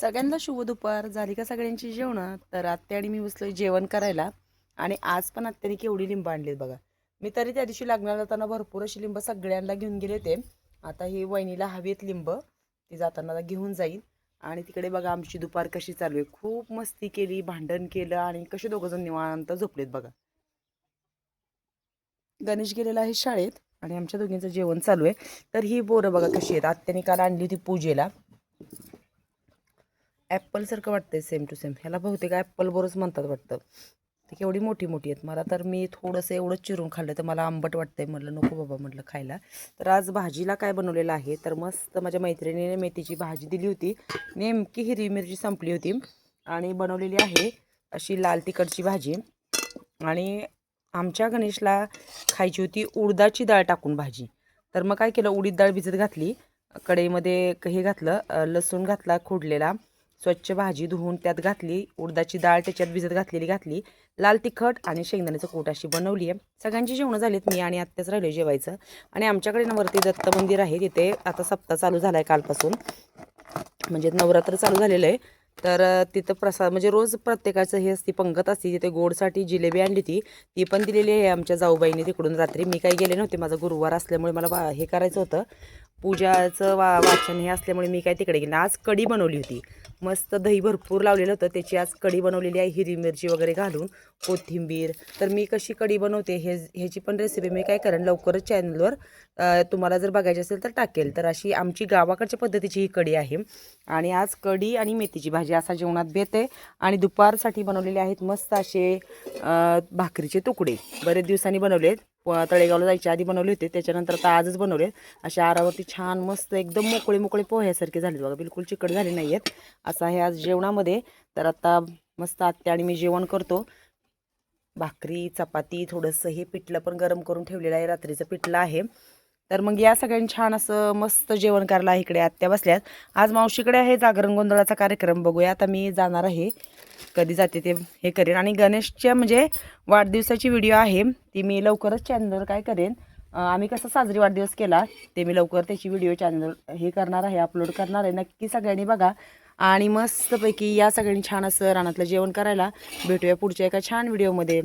सगळ्यांना शुभ दुपार. झाली का सगळ्यांची जेवणं? तर आत्या आणि मी बसलो जेवण करायला. आणि आज पण आत्याने केवढी लिंब आणलीत बघा. मी तरी त्या दिवशी लागणार जाताना भरपूर अशी लिंब सगळ्यांना घेऊन गेले ते. आता ही वहिनीला हवीत लिंब, ती जाताना घेऊन जाईल. आणि तिकडे बघा आमची दुपार कशी चालू आहे. खूप मस्ती केली, भांडण केलं आणि कसे दोघं जण निवांत झोपलेत बघा. गणेश गेलेला आहे शाळेत आणि आमच्या दोघींचं जेवण चालू आहे. तर ही बोरं बघा कशी आहेत. आत्याने काल आणली होती पूजेला. ॲप्पल सारखं वाटतंय सेम टू सेम. ह्याला बहुतेक ॲप्पल बोरच म्हणतात वाटतं. ती केवढी मोठी मोठी आहेत. मला तर मी थोडंसं एवढंच चिरून खाल्लं तर मला आंबट वाटतंय. म्हटलं नको बाबा म्हटलं खायला. तर आज भाजीला काय बनवलेलं आहे तर मस्त माझ्या मैत्रिणीने मेथीची भाजी दिली होती. नेमकी हिरवी मिरची संपली होती आणि बनवलेली आहे अशी लाल तिखटची भाजी. आणि आमच्या गणेशला खायची होती उडदाची डाळ टाकून भाजी. तर मग काय केलं, उडीद डाळ भिजत घातली, कढईमध्ये हे घातलं, लसूण घातला खोडलेला, स्वच्छ भाजी धुवून त्यात घातली, उडदाची डाळ त्याच्यात भिजत घातली, लाल तिखट आणि शेंगदाण्याचं कूट अशी बनवली आहे. सगळ्यांची जेवणं झालीत, मी आणि आत्याच राहिलो जेवायचं. आणि आमच्याकडे ना वरती दत्त मंदिर आहे, तिथे आता सप्ताह चालू झाला आहे कालपासून, म्हणजे नवरात्र चालू झालेलं आहे. तर तिथं प्रसाद म्हणजे रोज प्रत्येकाचं हे असते, पंगत असते. तिथे गोडसाठी जिलेबी आणली ती पण दिलेली आहे आमच्या जाऊबाईने तिकडून रात्री. मी काही गेले नव्हते, माझा गुरुवार असल्यामुळे मला हे करायचं होतं, पूजाचं वाचन हे असल्यामुळे मी काय तिकडे गेले. आज कढी बनवली होती, मस्त दही भरपूर लावलेलं होतं, त्याची आज कढी बनवलेली आहे हिरवी मिरची वगैरे घालून, कोथिंबीर. तर मी कशी कढी बनवते ह्याची पण रेसिपी मी काय करेन लवकरच चॅनलवर, तुम्हाला जर बघायची असेल तर टाकेल. तर अशी आमची गावाकडच्या पद्धतीची ही कढी आहे. आणि आज कढी आणि मेथीची भाजी असा जेवणात बेत आहे. आणि दुपारसाठी बनवलेले आहेत मस्त असे भाकरीचे तुकडे, बरेच दिवसांनी बनवलेत. तळेगावला जायच्या आधी बनवले होते, त्याच्यानंतर आता आजच बनवले. अशा आरावरती छान मस्त एकदम मोकळे मोकळे पोह्यासारखे झाले बघा, बिलकुल चिकट झाले नाही आहेत. असं आहे आज जेवणामध्ये. तर आता मस्त आत्या आणि मी जेवण करतो. भाकरी चपाती, थोडंसं हे पिठलं पण गरम करून ठेवलेलं आहे, रात्रीचं पिठलं आहे. तर मग या सगळ्यांनी छान असं मस्त जेवण करायला इकडे आत्या बसल्यात. आज मावशीकडे आहे जागरण गोंधळाचा कार्यक्रम, बघूया आता मी जाणार आहे, कधी जाते ते हे करेन. आणि गणेशच्या म्हणजे वाढदिवसाची व्हिडिओ आहे ती मी लवकरच चॅनलवर काय करेन, आम्ही कसं साजरी वाढदिवस केला ते मी लवकर त्याची व्हिडिओ चॅनल हे करणार आहे, अपलोड करणार आहे. नक्की सगळ्यांनी बघा. आणि मस्तपैकी या सगळ्यांनी छान असं रानातलं जेवण करायला. भेटूया पुढच्या एका छान व्हिडिओमध्ये.